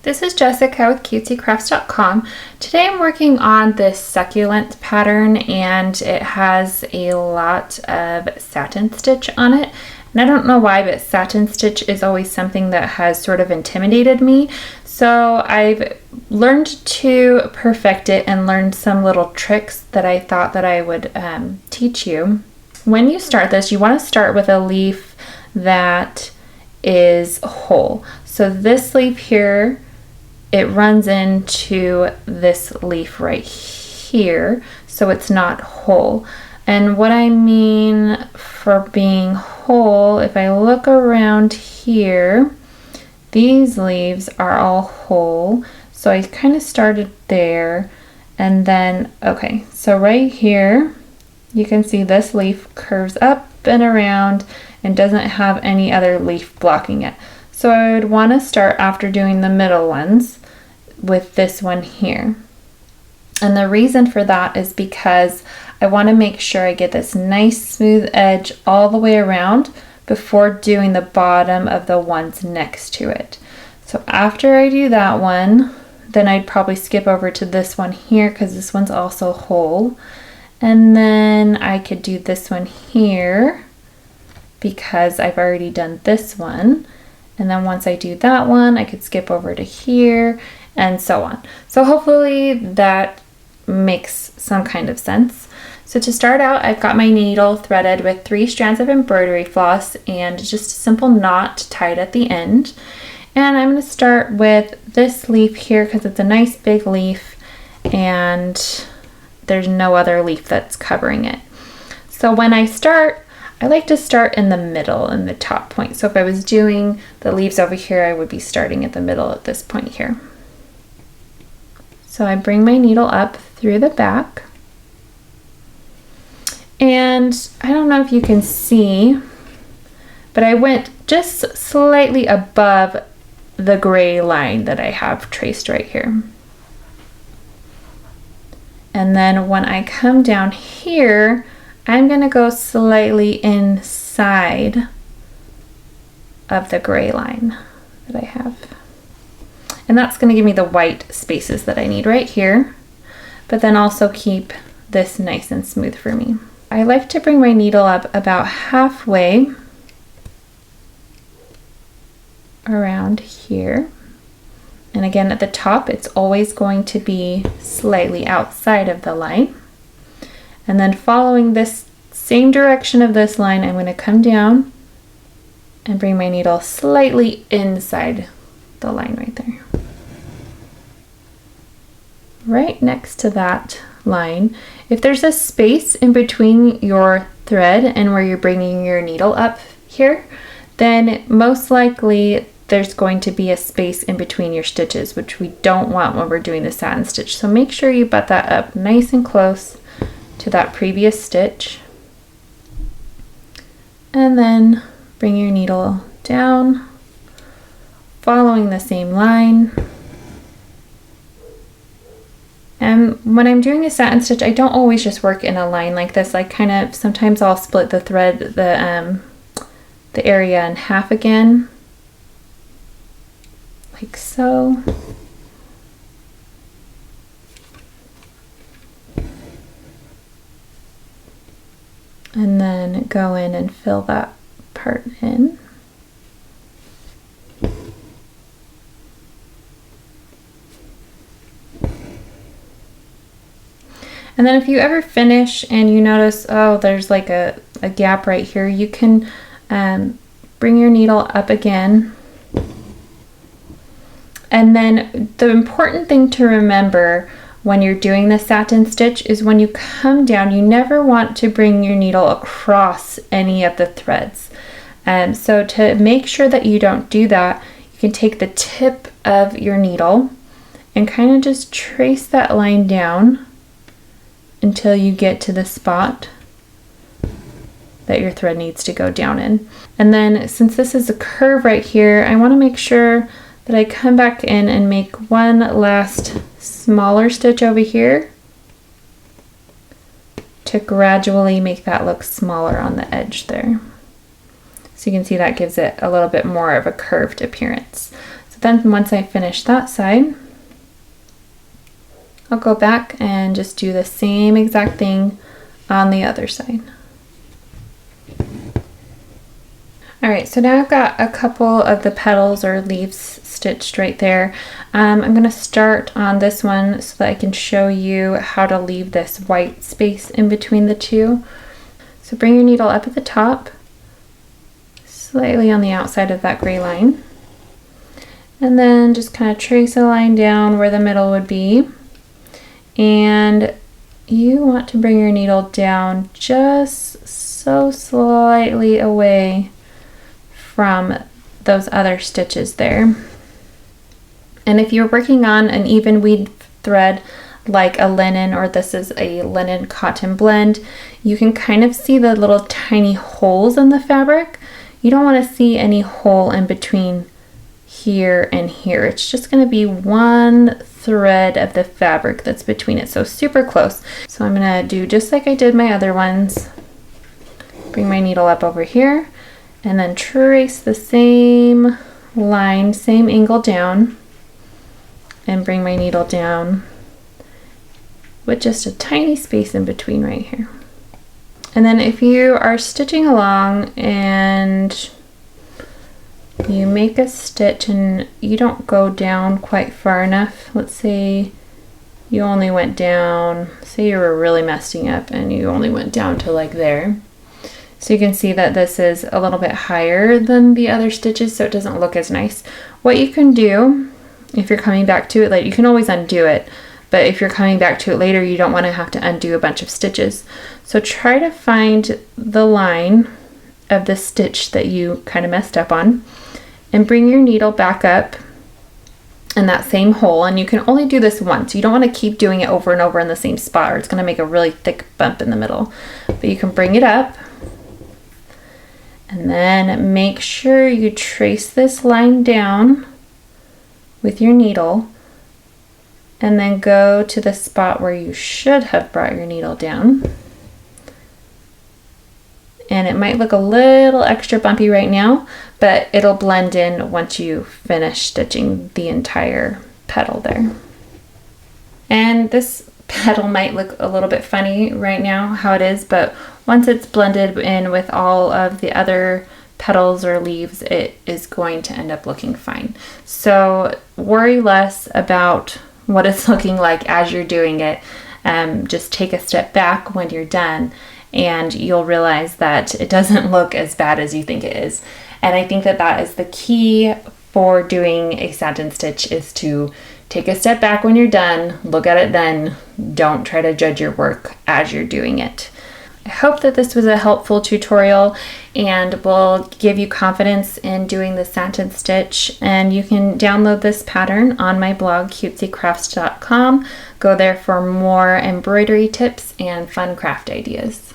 This is Jessica with CutesyCrafts.com. Today I'm working on this succulent pattern and it has a lot of satin stitch on it. And I don't know why, but satin stitch is always something that has sort of intimidated me. So I've learned to perfect it and learned some little tricks that I thought that I would teach you. When you start this, you want to start with a leaf that is whole. So this leaf here, it runs into this leaf right here, so it's not whole. And what I mean for being whole, if I look around here, these leaves are all whole. So I kind of started there, and then, okay, so right here, you can see this leaf curves up and around and doesn't have any other leaf blocking it. So I would want to start after doing the middle ones with this one here. And the reason for that is because I want to make sure I get this nice smooth edge all the way around before doing the bottom of the ones next to it. So after I do that one, then I'd probably skip over to this one here because this one's also whole. And then I could do this one here because I've already done this one. And then once I do that one, I could skip over to here and so on. So hopefully that makes some kind of sense. So to start out, I've got my needle threaded with 3 strands of embroidery floss and just a simple knot tied at the end. And I'm going to start with this leaf here because it's a nice big leaf and there's no other leaf that's covering it. So when I start, I like to start in the middle, in the top point. So if I was doing the leaves over here, I would be starting at the middle at this point here. So I bring my needle up through the back. And I don't know if you can see, but I went just slightly above the gray line that I have traced right here. And then when I come down here, I'm going to go slightly inside of the gray line that I have. And that's going to give me the white spaces that I need right here, but then also keep this nice and smooth for me. I like to bring my needle up about halfway around here. And again, at the top, it's always going to be slightly outside of the line. And then following this same direction of this line, I'm going to come down and bring my needle slightly inside the line right there. Right next to that line, if there's a space in between your thread and where you're bringing your needle up here, then most likely there's going to be a space in between your stitches, which we don't want when we're doing the satin stitch. So make sure you butt that up nice and close to that previous stitch. And then bring your needle down, following the same line. And when I'm doing a satin stitch, I don't always just work in a line like this. I kind of, sometimes I'll split the thread, the area in half again, like so. And then go in and fill that part in. And then if you ever finish and you notice, oh, there's like a gap right here, you can bring your needle up again. And then the important thing to remember when you're doing the satin stitch is when you come down, you never want to bring your needle across any of the threads. So to make sure that you don't do that, you can take the tip of your needle and kind of just trace that line down until you get to the spot that your thread needs to go down in. And then since this is a curve right here, I want to make sure that I come back in and make one last smaller stitch over here to gradually make that look smaller on the edge there. So you can see that gives it a little bit more of a curved appearance. So Then once I finish that side, I'll go back and just do the same exact thing on the other side. Alright, so now I've got a couple of the petals or leaves stitched right there. I'm going to start on this one so that I can show you how to leave this white space in between the two. So bring your needle up at the top, slightly on the outside of that gray line, and then just kind of trace a line down where the middle would be. And you want to bring your needle down just so slightly away from those other stitches there. And if you're working on an even weave thread like a linen, or this is a linen cotton blend, you can kind of see the little tiny holes in the fabric. You don't want to see any hole in between here and here. It's just going to be one thread of the fabric that's between it, so super close. So I'm going to do just like I did my other ones. Bring my needle up over here and then trace the same line, same angle down, and bring my needle down with just a tiny space in between right here. And then if you are stitching along and you make a stitch and you don't go down quite far enough, let's say you only went down, say you were really messing up and you only went down to like there. So you can see that this is a little bit higher than the other stitches, so it doesn't look as nice. What you can do, if you're coming back to it, like you can always undo it, but if you're coming back to it later, you don't want to have to undo a bunch of stitches. So try to find the line of the stitch that you kind of messed up on and bring your needle back up in that same hole. And you can only do this once. You don't want to keep doing it over and over in the same spot, or it's going to make a really thick bump in the middle. But you can bring it up and then make sure you trace this line down with your needle and then go to the spot where you should have brought your needle down. And it might look a little extra bumpy right now, but it'll blend in once you finish stitching the entire petal there. And this petal might look a little bit funny right now, how it is, but once it's blended in with all of the other petals or leaves, it is going to end up looking fine. So worry less about what it's looking like as you're doing it. Just take a step back when you're done and you'll realize that it doesn't look as bad as you think it is. And I think that that is the key for doing a satin stitch, is to take a step back when you're done, look at it then, don't try to judge your work as you're doing it. I hope that this was a helpful tutorial and will give you confidence in doing the satin stitch. And you can download this pattern on my blog, cutesycrafts.com. Go there for more embroidery tips and fun craft ideas.